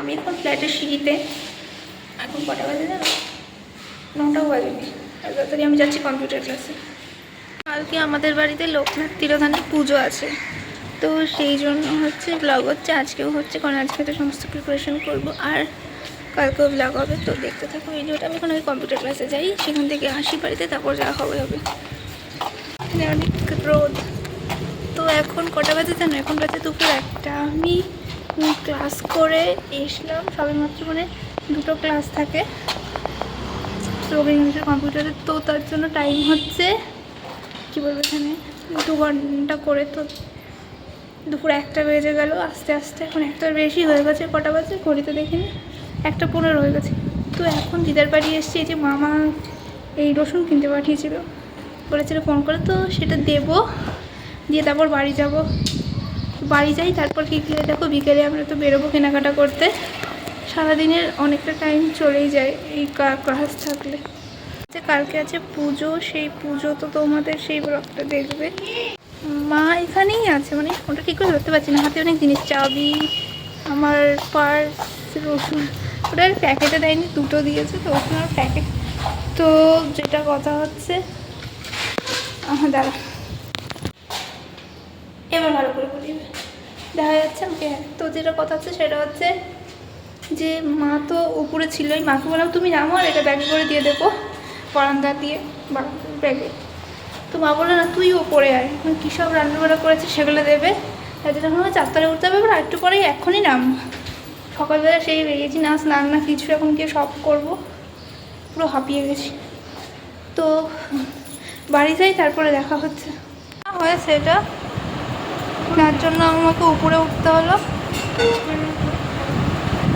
আমি এখন ফ্ল্যাটের সিঁড়িতে। এখন কটা বাজে জানো? 9টাও বাজেনি। আর তাড়াতাড়ি আমি যাচ্ছি কম্পিউটার ক্লাসে। কালকে আমাদের বাড়িতে লোকনাথ তিরোধানে পুজো আছে, তো সেই জন্য হচ্ছে ব্লগ হচ্ছে, আজকেও হচ্ছে, কারণ আজকে তো সমস্ত প্রিপারেশন করব আর কালকেও ব্লগ হবে। তো দেখতে থাকো ভিডিওটা। আমি এখন আগে কম্পিউটার ক্লাসে যাই, সেখান থেকে আসি বাড়িতে, তারপর যা হবে হবে। এখানে অনেক রোদ। তো এখন কটা বাজে জানো? এখন বাজে দুপুর 1টা। আমি ক্লাস করে এসলাম সবে মাত্র, মানে 2টো ক্লাস থাকে রবীন্দ্র কম্পিউটারে, তো তার জন্য টাইম হচ্ছে কী বলবো, এখানে 2 ঘন্টা করে। তো দুপুর 1টা বেজে গেল আস্তে আস্তে। এখন 1টার বেশি হয়ে গেছে। কটা বাজে ঘড়িতে দেখিনি, 1টা 15 হয়ে গেছে। তো এখন দিদার বাড়ি এসেছি। এই যে মামা এই রসুন কিনতে পাঠিয়েছিল, বলেছিল ফোন করে, তো সেটা দেবো, দিয়ে তারপর বাড়ি যাব। বাড়ি যাই, তারপর কি দেখো বিকেলে আমরা তো বেরোবো কেনাকাটা করতে। সারাদিনের অনেকটা টাইম চলেই যায় এই ক্লাস থাকলে। কালকে আছে পুজো, সেই পুজো তো তোমাদের সেই ব্লগটা দেখবে। মা এখানেই আছে, মানে ওটা ঠিক করে ধরতে পারছি না, হাতে অনেক জিনিস, চাবি, আমার পার্স, রসুন। ওটা আর প্যাকেটে দেয়নি, 2টো দিয়েছে, তো রসুন আর প্যাকেট। তো যেটা কথা হচ্ছে, দাঁড়া এবার ভালো করে বলি, দেখা যাচ্ছে আমাকে। তো যেটা কথা হচ্ছে সেটা হচ্ছে যে মা তো উপরে ছিলই, মাকে বললাম তুমি নামো আর এটা ব্যাগে করে দিয়ে দেবো বারান্দা দিয়ে ব্যাগে। তো মা বললো না তুই ওপরে আয়, কী সব রান্নাবান্না করেছে সেগুলো দেবে। তাই যখন আমার 4তলায় উঠতে হবে, এবার একটু পরেই এখনই নাম। সকালবেলা সেই বেরিয়েছি, না স্নান না কিছু, এখন গিয়ে সব করবো, পুরো হাঁপিয়ে গেছি। তো বাড়ি যাই, তারপরে দেখা হচ্ছে। হয়েছে এটা, তার জন্য আমাকে উপরে উঠতে হলো।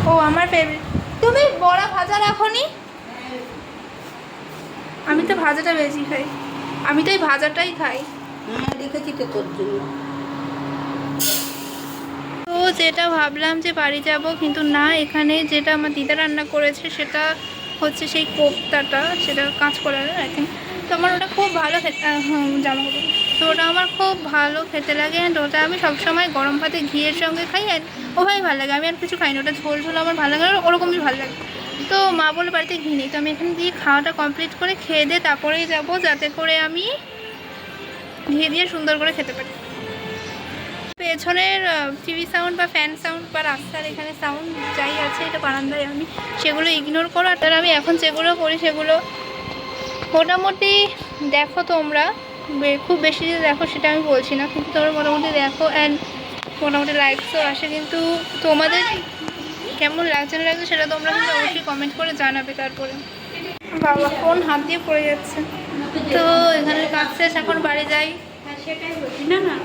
ও আমার ফেভারিট। তুমি বড়া ভাজা রাখোনি? আমি তো ভাজাটা বেশি খাই, আমি তো এই ভাজাটাই খাই। দেখেছি তো তোর জন্য। তো যেটা ভাবলাম যে বাড়ি যাব, কিন্তু না, এখানে যেটা আমার দিদা রান্না করেছে সেটা হচ্ছে সেই কোপ্তাটা, সেটা কাঁচকলার আই থিঙ্ক। তো আমার ওটা খুব ভালো খেতে, জামা কাপড়, তো ওটা আমার খুব ভালো খেতে লাগে। অ্যান্ড ওটা আমি সবসময় গরম ভাতে ঘিয়ের সঙ্গে খাই, অ্যান্ড ওভাবেই ভালো লাগে। আমি আর কিছু খাই না, ওটা ঝোল ঝোল আমার ভালো লাগে, ওরকমই ভালো লাগে। তো মা বলে বাড়িতে ঘি নেই, তো আমি এখানে দিয়ে খাওয়াটা কমপ্লিট করে খেয়ে দিয়ে তারপরেই যাব, যাতে করে আমি ঘি দিয়ে সুন্দর করে খেতে পারি। পেছনের টিভি সাউন্ড বা ফ্যান সাউন্ড বা রাস্তার এখানে সাউন্ড যাই আছে, এটা বারান্দায়, আমি সেগুলো ইগনোর করো। আর আমি এখন যেগুলো করি সেগুলো মোটামুটি দেখো তোমরা, খুব বেশি যে দেখো সেটা আমি বলছি না, কিন্তু তোমরা মোটামুটি দেখো অ্যান্ড মোটামুটি লাইকসও আসে। কিন্তু তোমাদের কেমন লাগছে না লাগছে সেটা তোমরা কিন্তু অবশ্যই কমেন্ট করে জানাবে। তারপরে বাবা ফোন হাত দিয়ে পড়ে যাচ্ছে। তো এখানে কাজ শেষ, এখন বাড়ি যাই। সেটাই বলছি না না।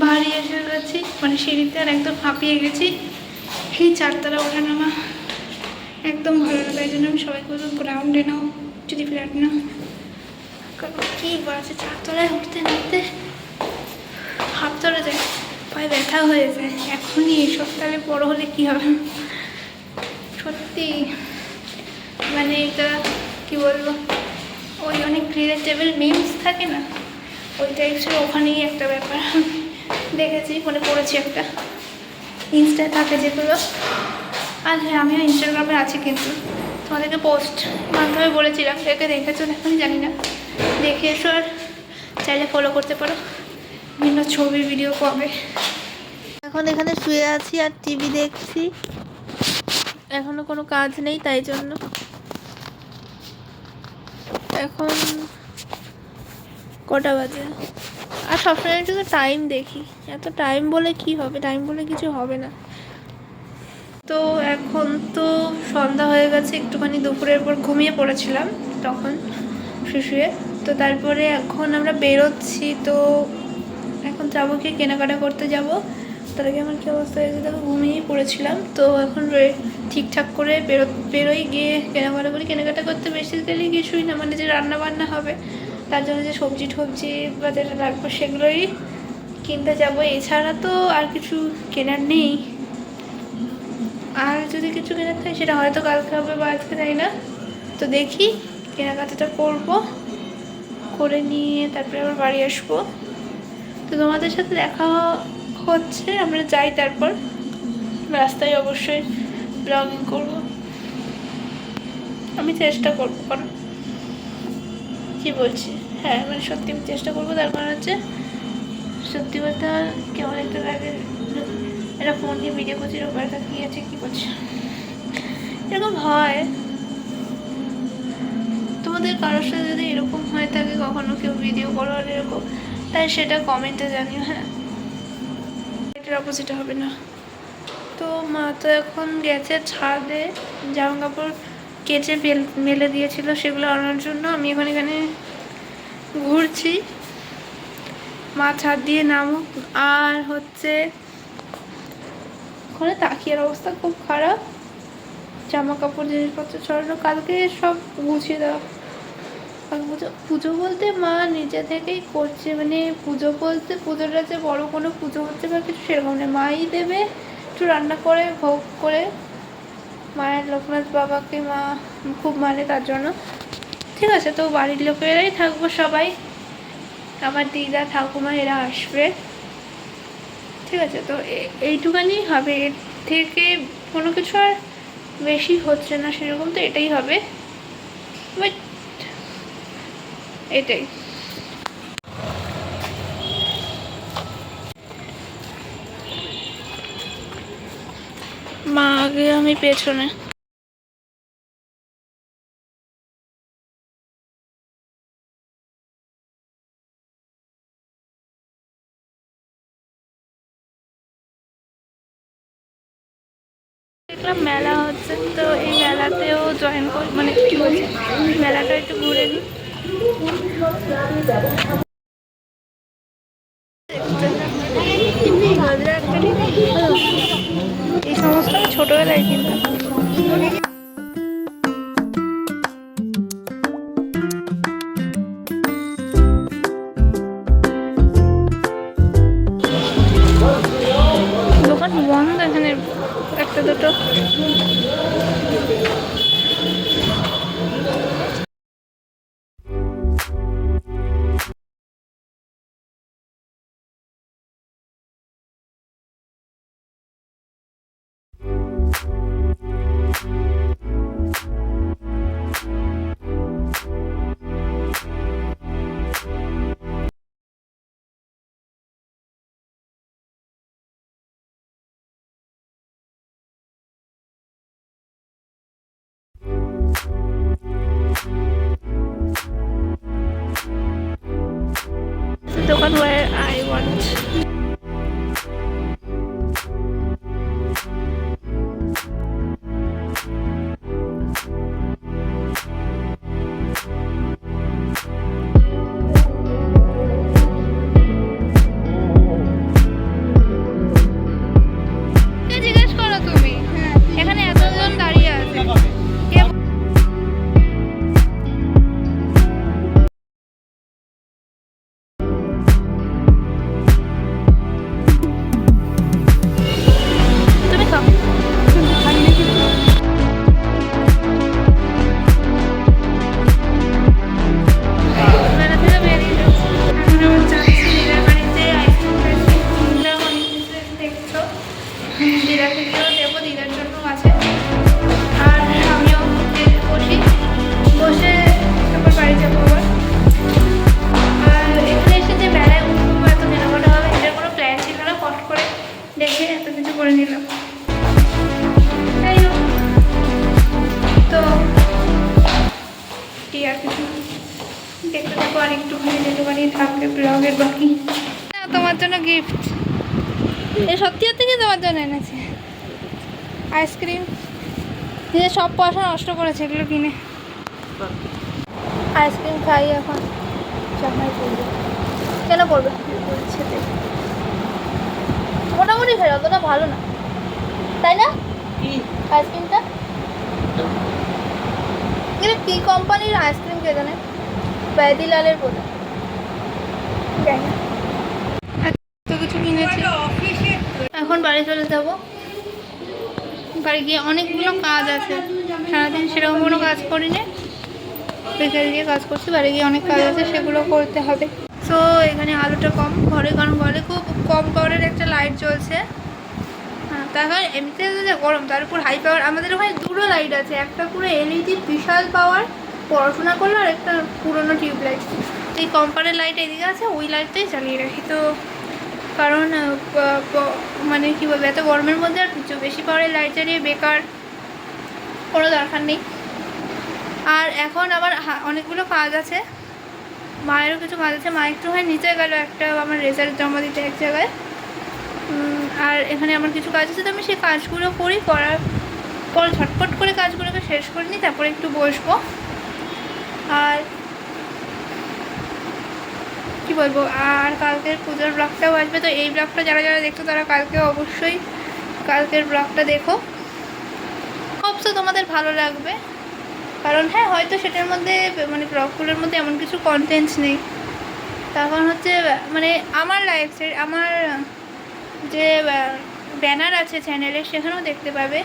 বাড়ি এসে গেছি, মানে সিঁড়িতে, আর একদম হাঁপিয়ে গেছি। এই 4তলা ওঠা নামা একদম ভালো না, তাই জন্য আমি সবাইকে বলবো গ্রাউন্ডে নাও, যদি ফ্ল্যাট নাও, কারণ কী বাড়ছে 4তলায় উঠতে নামতে হাফ ধরে যায়, পায়ে ব্যথা হয়ে যায়। এখনই এসব, তাহলে বড়ো হলে কী হবে। সত্যি মানে এটা কী বলবো, ওই অনেক রিলেটেবল মিমস থাকে না, ওই টাইপসের ওখানেই একটা ব্যাপার দেখেছি, মনে পড়েছি একটা। ইনস্টায় থাকে যেগুলো। আর হ্যাঁ, আমিও ইনস্টাগ্রামে আছি, কিন্তু তোমাদেরকে পোস্ট মাধ্যমে বলেছিলাম, দেখে দেখেছো এখনই জানি না, দেখে এসো। আর চাইলে ফলো করতে পারো, বিভিন্ন ছবি ভিডিও পাবে। এখন এখানে শুয়ে আছি আর টিভি দেখছি, এখনো কোনো কাজ নেই, তাই জন্য। এখন কটা বাজে? আর সবসময় একটু টাইম দেখি, এত টাইম বলে কি হবে, টাইম বলে কিছু হবে না। তো এখন তো সন্ধ্যা হয়ে গেছে, একটুখানি দুপুরের পর ঘুমিয়ে পড়েছিলাম তখন শুয়ে। তো তারপরে এখন আমরা বেরোচ্ছি, তো এখন যাবো, কি কেনাকাটা করতে যাব। তার আগে আমার কী অবস্থা হয়েছে দেখো, ঘুমিয়েই পড়েছিলাম। তো এখন ঠিকঠাক করে বেরোই, গিয়ে কেনাকাটা করি। কেনাকাটা করতে বেসিক্যালি কিছুই না, মানে যে রান্না বান্না হবে তার জন্য যে সবজি টবজি বা যেটা লাগবে সেগুলোই কিনতে যাব। এছাড়া তো আর কিছু কেনার নেই। আর যদি কিছু কেনার থাকে সেটা হয়তো কালকে হবে বা আজকে, তাই না। তো দেখি কেনাকাটাটা করবো, করে নিয়ে তারপরে আবার বাড়ি আসবো। তো তোমাদের সাথে দেখা হচ্ছে, আমরা যাই, তারপর রাস্তায় অবশ্যই ব্লগিং করবো। আমি চেষ্টা করবো, কারণ কী বলছি, হ্যাঁ মানে সত্যি আমি চেষ্টা করবো। তার কারণ হচ্ছে সত্যি কথা কেমন একটা লাগে, একটা ফোন নিয়ে ভিডিও করছি, ওপরে তাকিয়ে আছে কী করছে, এরকম হয়। তোমাদের কারোর সাথে যদি এরকম হয়ে থাকে কখনো, কেউ ভিডিও করো আর এরকম, তাই সেটা কমেন্টে জানিও। হ্যাঁ, এটার অপোজিট হবে না। তো মা তো এখন গেছে ছাদে, জামা কাপড় কেচে মেলে দিয়েছিল, সেগুলো আনার জন্য। আমি এখন এখানে ঘুরছি, মা ছাদ দিয়ে নামুক। আর হচ্ছে ওখানে তাকিয়ার অবস্থা খুব খারাপ, জামা কাপড় জিনিসপত্র ছড়ানো, কালকে সব গুছিয়ে দেওয়া। পুজো পুজো বলতে মা নিজে থেকেই করছে, মানে পুজো বলতে পুজোটা যে বড় কোনো পুজো হচ্ছে বা কিছু সেরকম নেই, মাই দেবে একটু রান্না করে ভোগ করে। মায়ের লোকনাথ বাবাকে মা খুব মানে, তার জন্য ঠিক আছে। তো বাড়ির লোকেরাই থাকবো সবাই, আমার দিদা ঠাকুমা এরা আসবে, ঠিক আছে। তো এইটুখানি হবে, এর থেকে কোনো কিছু আর বেশি হচ্ছে না সেরকম, তো এটাই হবে, বাট এটাই। মা আগে, আমি পেছনে। দেখলাম মেলা হচ্ছে, তো এই মেলাতেও জয়েন করি, মানে কি বলছি, মেলাটা একটু ঘুরে নিই। এই সমস্ত আমি ছোটবেলায় কিনতাম। দোকান বন্ধ এখানে একটা দুটো। The one where I want. জিজ্ঞেস করো তুমি, এখানে এতজন দাঁড়িয়ে আছে, কে তুমি খাও। মেলা থেকে বেরিয়ে যাচ্ছি, এখন আবার যাচ্ছি দিদার বাড়িতে। দেখছো, দিদা থেকেও দেবো, দিদার জন্য আছে। আর আমিও বসি, বসে তারপর বাড়ি যাবো আবার। আর এখানে এসে যে মেলায় উঠবো, এত কেনাকাটা হবে, এটার কোনো প্ল্যান ছিল না, কষ্ট করে দেখে এত কিছু করে নিলাম। তাই হোক, তো কি আর কিছু দেখতে থাকো, আর একটুখানি যেটুখানি থাকবে ব্লগের বাকি। তোমার জন্য গিফট, এই সত্যি সত্যি কি তোমার জন্য এনেছে আইসক্রিম। যে সব পয়সা নষ্ট করেছে এগুলো কিনে। আইসক্রিম খাই এখন, জামাই করবে, কেন করবে বলছে, মোটামুটি খাই, অতটা ভালো না, তাই না? আইসক্রিমটা এটা কি কোম্পানির আইসক্রিম কে জানে, ব্যাদিলালের বোধহয়, জানি না। এত কিছু কিনেছি, এখন বাড়ি চলে যাব। বাড়ি গিয়ে অনেকগুলো কাজ আছে, সারাদিন সেরকম কোনো কাজ করি না, বিকেল দিয়ে কাজ করছি, বাড়ি গিয়ে অনেক কাজ আছে, সেগুলো করতে হবে। তো এখানে আলোটা কম ঘরে, কারণ ঘরে খুব কম পাওয়ারের একটা লাইট জ্বলছে। তার কারণ এমনিতে যে গরম, তার উপর হাই পাওয়ার। আমাদের ওখানে দুটো লাইট আছে, একটা পুরো এলইডি বিশাল পাওয়ার পড়াশোনা করলো, আর একটা পুরোনো টিউবলাইট। এই কোম্পানির লাইট এদিকে আছে, ওই লাইটটাই চালিয়ে রাখি। তো কারণ মানে কী বলবো, এত গরমের মধ্যে আর বেশি পাওয়ারের লাইট জ্বালিয়ে বেকার, কোনো দরকার নেই। আর এখন আমার অনেকগুলো কাজ আছে, মায়েরও কিছু কাজ আছে। মা একটু হয় নিচে গেল একটা আমার রেজাল্ট জমা দিতে এক জায়গায়, আর এখানে আমার কিছু কাজ আছে। তো আমি সেই কাজগুলো করার পর ঝটপট করে কাজগুলোকে শেষ করে নিই, তারপরে একটু বসবো। আর কি বলবো, আর কালকের পুজোর ব্লগটাও আসবে। তো এই ব্লগটা যারা যারা দেখছো তারা কালকে অবশ্যই কালকের ব্লগটা দেখো, হোপসো তোমাদের ভালো লাগবে। কারণ হ্যাঁ, হয়তো সেটার মধ্যে মানে ব্লগগুলোর মধ্যে এমন কিছু কন্টেন্টস নেই, তার কারণ হচ্ছে মানে আমার লাইফস্টাইল, আমার যে ব্যানার আছে চ্যানেলে সেখানেও দেখতে পাবে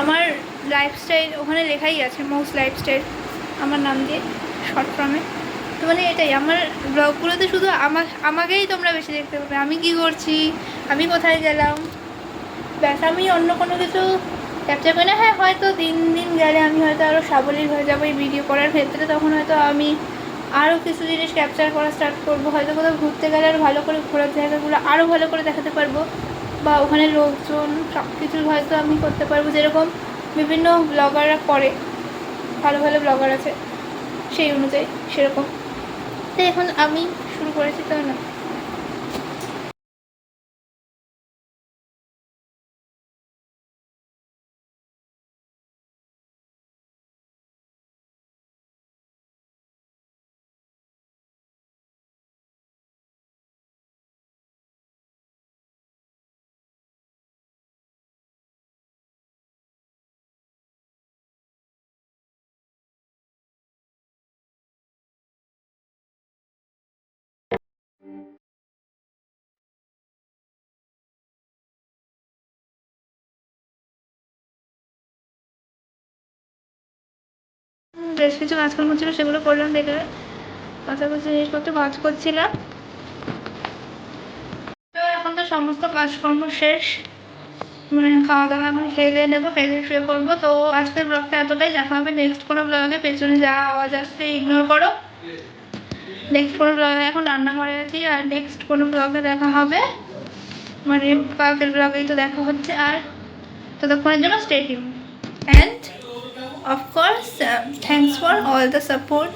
আমার লাইফস্টাইল, ওখানে লেখাই আছে মোস্ট লাইফস্টাইল আমার নাম দিয়ে শর্ট ফর্মে। তো মানে এটাই আমার ব্লগগুলোতে শুধু আমাকেই তোমরা বেশি দেখতে পাবে, আমি কি করছি, আমি কোথায় গেলাম, ব্যাস। আমি অন্য কোনো কিছু ক্যাপচার করি না। হ্যাঁ, হয়তো দিন দিন গেলে আমি হয়তো আরও সাবলীল হয়ে যাবো এই ভিডিও করার ক্ষেত্রে, তখন হয়তো আমি আরও কিছু জিনিস ক্যাপচার করা স্টার্ট করবো। হয়তো কোথাও ঘুরতে গেলে আরও ভালো করে ঘোরার জায়গাগুলো আরও ভালো করে দেখাতে পারবো, বা ওখানে লোকজন সব কিছু হয়তো আমি করতে পারবো, যেরকম বিভিন্ন ব্লগাররা করে, ভালো ভালো ব্লগার আছে সেই অনুযায়ী সেরকম। তো এখন আমি শুরু করেছি, তো না বেশ কিছু কাজকর্ম ছিল সেগুলো করলাম, দেখে কাছাকাছি জিনিসপত্র কাজ করছিলাম। তো এখন তো সমস্ত কাজকর্ম শেষ, মানে খাওয়া দাওয়া এখন খেয়ে নেবো, খেয়ে শুয়ে পড়বো। তো আজকের ব্লগটা এতটাই, দেখা হবে নেক্সট কোনো ব্লগে। পেছনে যা আওয়াজ আসছে ইগনোর করো। নেক্সট কোনো ব্লগে, এখন রান্নাঘরে আছি, আর নেক্সট কোনো ব্লগে দেখা হবে, মানে কালকের ব্লগেই তো দেখা হচ্ছে। আর ততক্ষণের জন্য stay tune, and of course thanks for all the support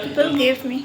people gave me.